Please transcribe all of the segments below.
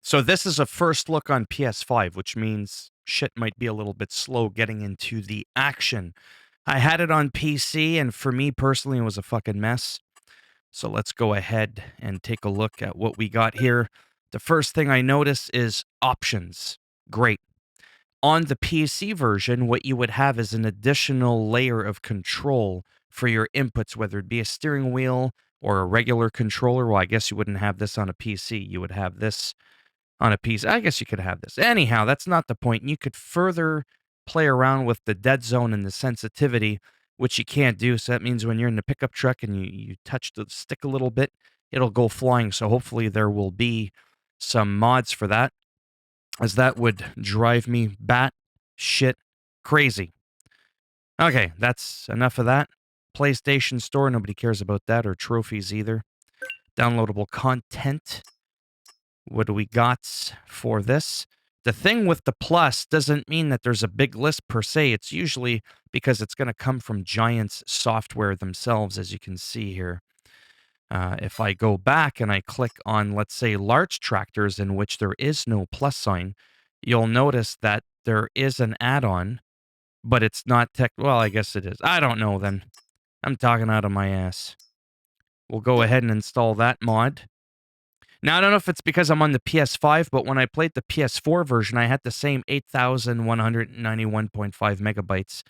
So this is a first look on PS5, which means shit might be a little bit slow getting into the action. I had it on PC, and for me personally, it was a fucking mess. So let's go ahead and take a look at what we got here. The first thing I notice is options. Great. On the PC version, what you would have is an additional layer of control for your inputs, whether it be a steering wheel or a regular controller. Well, I guess you wouldn't have this on a PC. You would have this on a PC. I guess you could have this. Anyhow, that's not the point. You could further play around with the dead zone and the sensitivity, which you can't do. So that means when you're in the pickup truck and you touch the stick a little bit, it'll go flying. So hopefully there will be some mods for that, as that would drive me bat shit crazy. Okay, that's enough of that. PlayStation Store, nobody cares about that, or trophies either. Downloadable content. What do we got for this? The thing with the plus doesn't mean that there's a big list per se. It's usually because it's going to come from Giant's software themselves, as you can see here. If I go back and I click on, let's say, large tractors in which there is no plus sign, you'll notice that there is an add-on, but it's not well, I guess it is. I don't know then. I'm talking out of my ass. We'll go ahead and install that mod. Now, I don't know if it's because I'm on the PS5, but when I played the PS4 version, I had the same 8,191.5 megabytes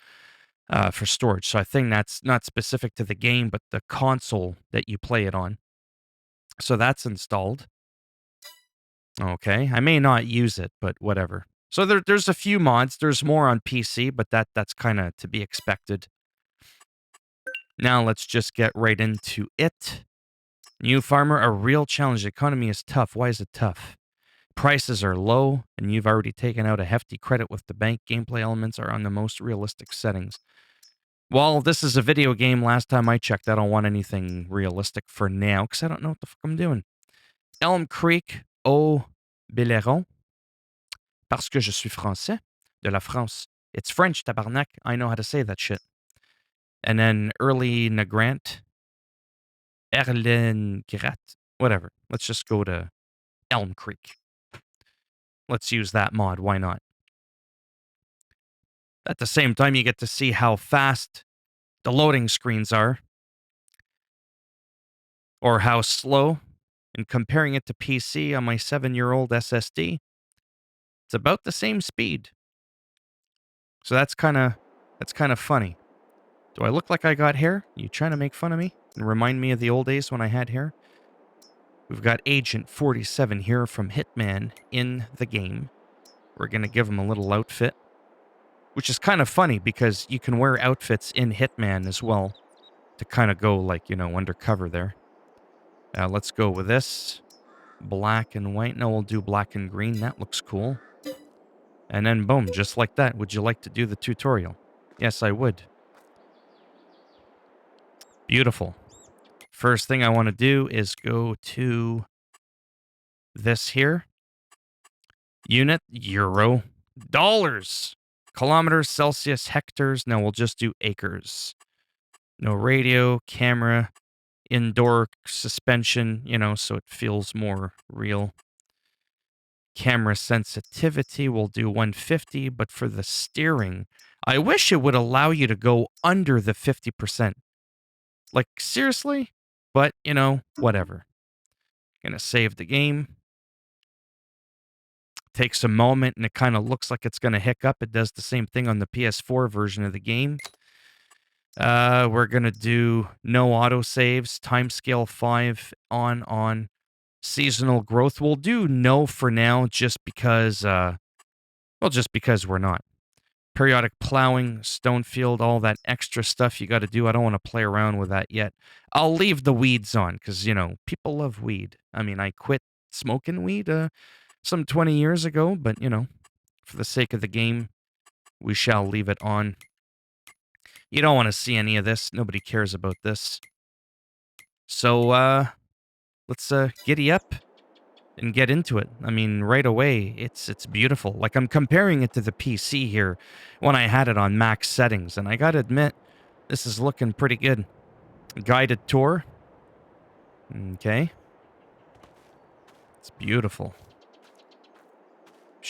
for storage. So I think that's not specific to the game, but the console that you play it on. So that's installed. Okay, I may not use it, but whatever. So there's a few mods. There's more on PC, but that's kind of to be expected. Now let's just get right into it. New farmer, a real challenge. The economy is tough. Why is it tough? Prices are low, and you've already taken out a hefty credit with the bank. Gameplay elements are on the most realistic settings. Well, this is a video game. Last time I checked, I don't want anything realistic for now, because I don't know what the fuck I'm doing. Elm Creek au Belleron. Parce que je suis français. De la France. It's French, tabarnak. I know how to say that shit. And then Early Nagrant. Erlengrat. Whatever. Let's just go to Elm Creek. Let's use that mod. Why not? At the same time, you get to see how fast the loading screens are, or how slow. And comparing it to PC on my 7-year-old SSD, it's about the same speed. So that's kind of funny. Do I look like I got hair? You trying to make fun of me and remind me of the old days when I had hair? We've got Agent 47 here from Hitman in the game. We're going to give him a little outfit, which is kind of funny because you can wear outfits in Hitman as well to kind of go like, undercover there. Let's go with this. Black and white. No, we'll do black and green. That looks cool. And then boom, just like that. Would you like to do the tutorial? Yes, I would. Beautiful. First thing I want to do is go to this here. Unit, euro, dollars, kilometers, Celsius, hectares. Now we'll just do acres. No radio, camera, indoor suspension, so it feels more real. Camera sensitivity, we'll do 150, but for the steering, I wish it would allow you to go under the 50%. Like, seriously? But, whatever. Gonna save the game. Takes a moment, and it kind of looks like it's gonna hiccup. It does the same thing on the PS4 version of the game. We're gonna do no autosaves, timescale 5, on. Seasonal growth, we'll do no for now, just because we're not. Periodic plowing, stone field, all that extra stuff you got to do. I don't want to play around with that yet. I'll leave the weeds on because, people love weed. I mean, I quit smoking weed some 20 years ago, but, for the sake of the game, we shall leave it on. You don't want to see any of this. Nobody cares about this. So, let's giddy up and get into it. I mean, right away, it's beautiful. Like, I'm comparing it to the PC here when I had it on max settings, and I gotta admit, this is looking pretty good. Guided tour. Okay. It's beautiful.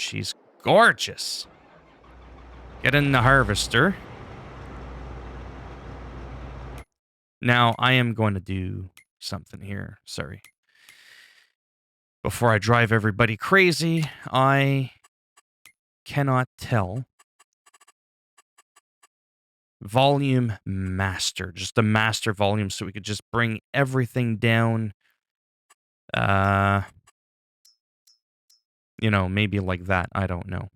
she's gorgeous. Get in the harvester. Now, I am going to do something here. Sorry. Before I drive everybody crazy, I cannot tell. Volume master. Just a master volume so we could just bring everything down. You know, maybe like that. I don't know.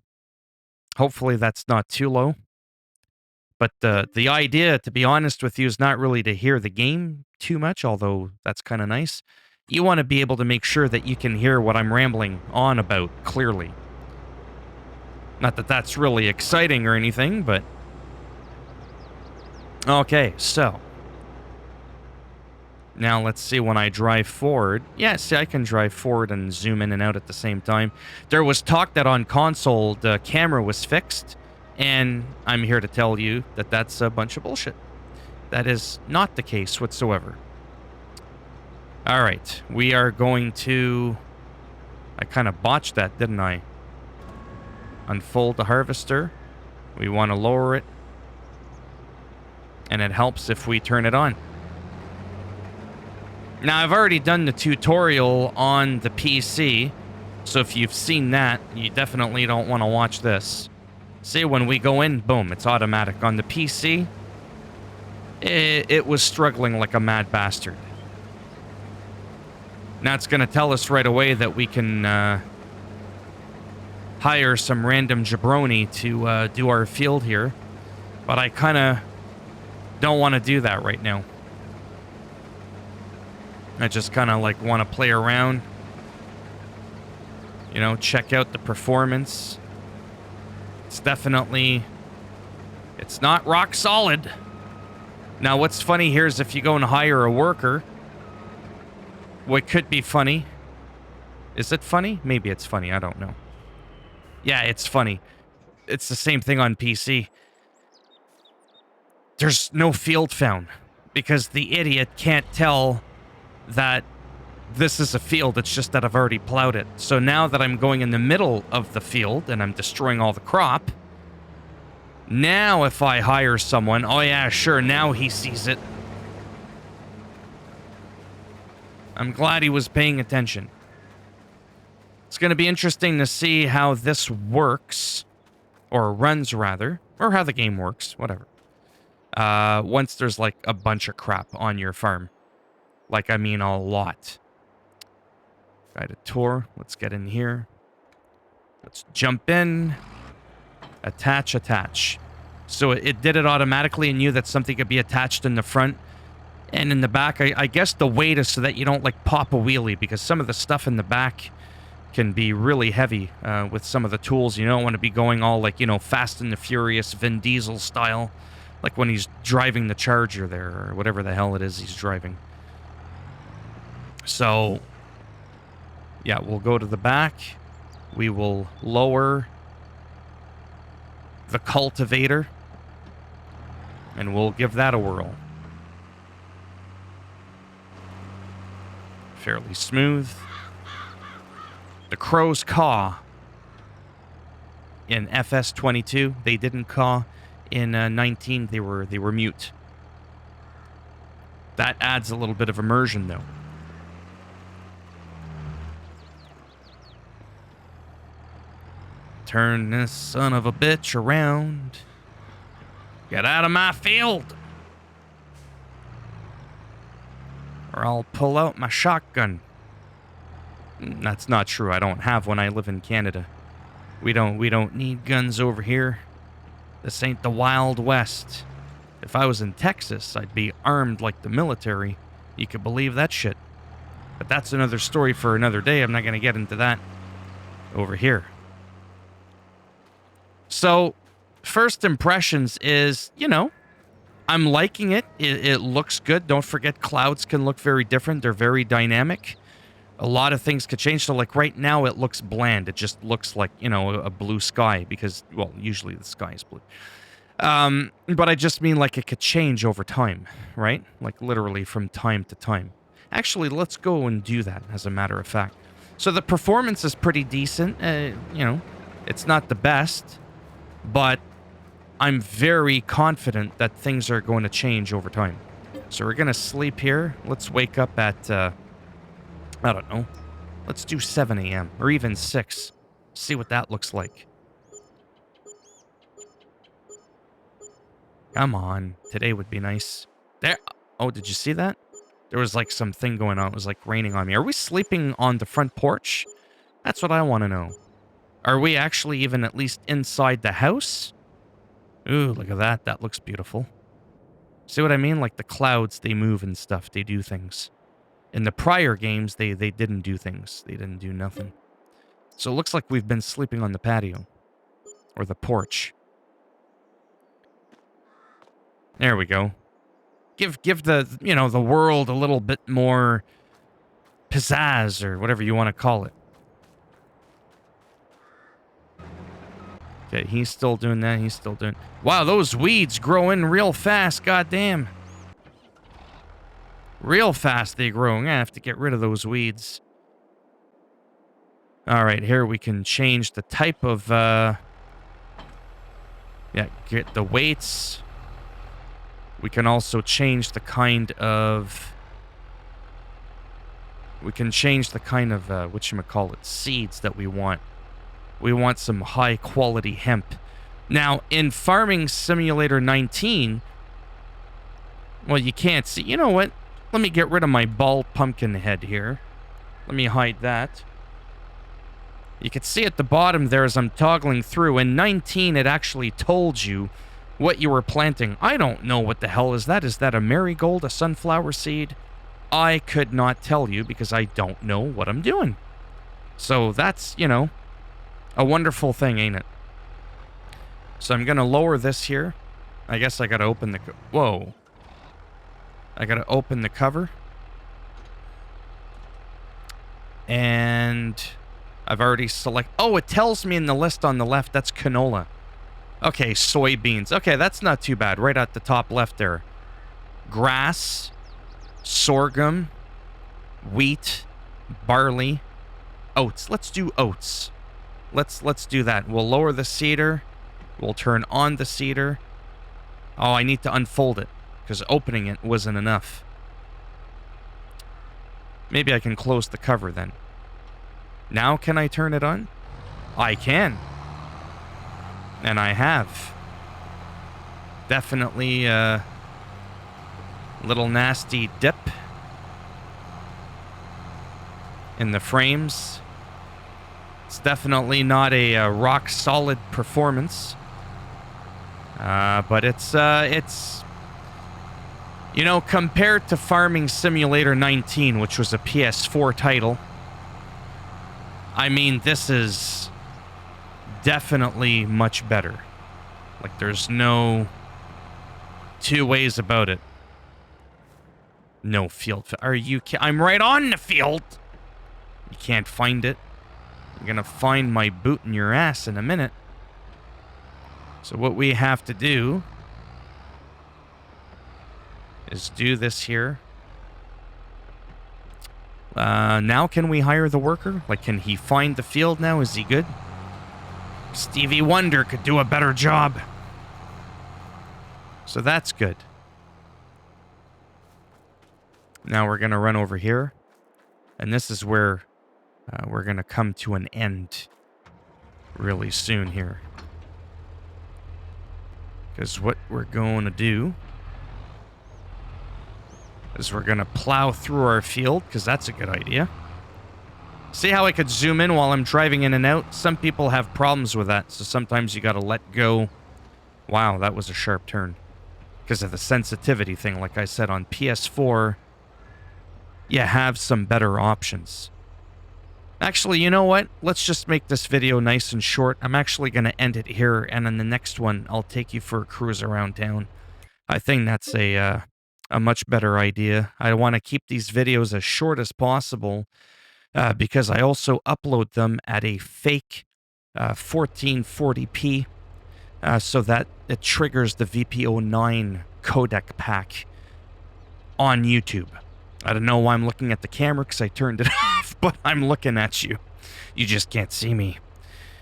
Hopefully that's not too low. But the idea, to be honest with you, is not really to hear the game too much, although that's kind of nice. You want to be able to make sure that you can hear what I'm rambling on about clearly. Not that that's really exciting or anything, but... Okay, so... Now let's see when I drive forward. Yeah, see, I can drive forward and zoom in and out at the same time. There was talk that on console the camera was fixed, and I'm here to tell you that that's a bunch of bullshit. That is not the case whatsoever. Alright, we are going to... I kind of botched that, didn't I? Unfold the harvester. We want to lower it. And it helps if we turn it on. Now, I've already done the tutorial on the PC, so if you've seen that, you definitely don't want to watch this. See, when we go in, boom, it's automatic. On the PC, it was struggling like a mad bastard. Now it's going to tell us right away that we can hire some random jabroni to do our field here, but I kind of don't want to do that right now. I just kind of like want to play around, you know, check out the performance. It's definitely, it's not rock solid. Now, what's funny here is if you go and hire a worker, what could be funny, is it funny? Maybe it's funny, I don't know. Yeah, it's funny. It's the same thing on PC. There's no field found because the idiot can't tell that this is a field, it's just that I've already plowed it. So now that I'm going in the middle of the field and I'm destroying all the crop, now if I hire someone, oh yeah, sure, now he sees it. I'm glad he was paying attention. It's going to be interesting to see how this works, or runs rather, or how the game works, whatever. Once there's like a bunch of crap on your farm. Like, I mean a lot. Guided tour. Let's get in here. Let's jump in. Attach, attach. So it did it automatically and knew that something could be attached in the front and in the back. I guess the weight is so that you don't, like, pop a wheelie, because some of the stuff in the back can be really heavy with some of the tools. You don't want to be going all, like, you know, Fast and the Furious Vin Diesel style, like when he's driving the Charger there, or whatever the hell it is he's driving. So, yeah, we'll go to the back. We will lower the cultivator, and we'll give that a whirl. Fairly smooth. The crows caw in FS22. They didn't caw in 19. They were mute. That adds a little bit of immersion, though. Turn this son of a bitch around. Get out of my field, or I'll pull out my shotgun. That's not true. I don't have one. I live in Canada. We don't need guns over here. This ain't the Wild West. If I was in Texas, I'd be armed like the military. You could believe that shit. But that's another story for another day. I'm not going to get into that over here. So, first impressions is, you know, I'm liking it. It looks good. Don't forget, clouds can look very different. They're very dynamic. A lot of things could change. So, like, right now, it looks bland. It just looks like, you know, a blue sky because, well, usually the sky is blue. But I just mean, like, it could change over time, right? Like, literally from time to time. Actually, let's go and do that, as a matter of fact. So, the performance is pretty decent. You know, It's not the best, but I'm very confident that things are going to change over time. So we're going to sleep here. Let's wake up at, I don't know. Let's do 7 a.m. or even 6. See what that looks like. Come on. Today would be nice. There. Oh, did you see that? There was like something going on. It was like raining on me. Are we sleeping on the front porch? That's what I want to know. Are we actually even at least inside the house? Ooh, look at that. That looks beautiful. See what I mean? Like the clouds, they move and stuff. They do things. In the prior games, they didn't do things. They didn't do nothing. So it looks like we've been sleeping on the patio. Or the porch. There we go. Give the, you know, the world a little bit more pizzazz or whatever you want to call it. Okay, he's still doing that. He's still doing... Wow, those weeds grow in real fast. Goddamn. Real fast they grow. I'm gonna have to get rid of those weeds. Alright, here we can change the type of, yeah, get the weights. We can also change the kind of... We can change the kind of, whatchamacallit, seeds that we want. We want some high-quality hemp. Now, in Farming Simulator 19... Well, you can't see... You know what? Let me get rid of my bald pumpkin head here. Let me hide that. You can see at the bottom there as I'm toggling through. In 19, it actually told you what you were planting. I don't know what the hell is that. Is that a marigold, a sunflower seed? I could not tell you because I don't know what I'm doing. So that's, you know, a wonderful thing, ain't it? So I'm going to lower this here. I guess I got to open the... Whoa. I got to open the cover. And I've already selected... Oh, it tells me in the list on the left. That's canola. Okay, soybeans. Okay, that's not too bad. Right at the top left there. Grass, sorghum, wheat, barley, oats. Let's do oats. Let's do that. We'll lower the seeder. We'll turn on the seeder. Oh, I need to unfold it because opening it wasn't enough. Maybe I can close the cover then. Now can I turn it on? I can. And I have. Definitely a little nasty dip in the frames. It's definitely not a rock solid performance. But it's, you know, compared to Farming Simulator 19, which was a PS4 title, I mean, this is definitely much better. Like, there's no two ways about it. No field. Are you... I'm right on the field! You can't find it. You're gonna find my boot in your ass in a minute. So what we have to do is do this here. Now can we hire the worker? Like, can he find the field now? Is he good? Stevie Wonder could do a better job. So that's good. Now we're going to run over here. And this is where we're going to come to an end really soon here. Because what we're going to do is we're going to plow through our field, because that's a good idea. See how I could zoom in while I'm driving in and out? Some people have problems with that, so sometimes you got to let go. Wow, that was a sharp turn. Because of the sensitivity thing, like I said, on PS4, you have some better options. Actually, you know what? Let's just make this video nice and short. I'm actually going to end it here, and in the next one, I'll take you for a cruise around town. I think that's a much better idea. I want to keep these videos as short as possible because I also upload them at a fake 1440p so that it triggers the VP09 codec pack on YouTube. I don't know why I'm looking at the camera because I turned it off, but I'm looking at you. You just can't see me.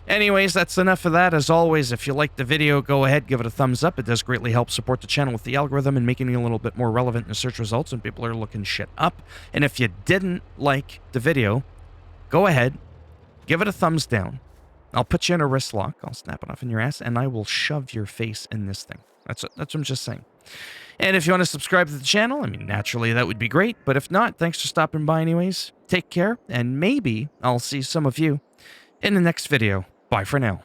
Anyways, that's enough of that. As always, if you liked the video, go ahead, give it a thumbs up. It does greatly help support the channel with the algorithm and making me a little bit more relevant in the search results when people are looking shit up. And if you didn't like the video, go ahead, give it a thumbs down. I'll put you in a wrist lock. I'll snap it off in your ass, and I will shove your face in this thing. That's what I'm just saying. And if you want to subscribe to the channel, I mean, naturally, that would be great. But if not, thanks for stopping by anyways. Take care, and maybe I'll see some of you in the next video. Bye for now.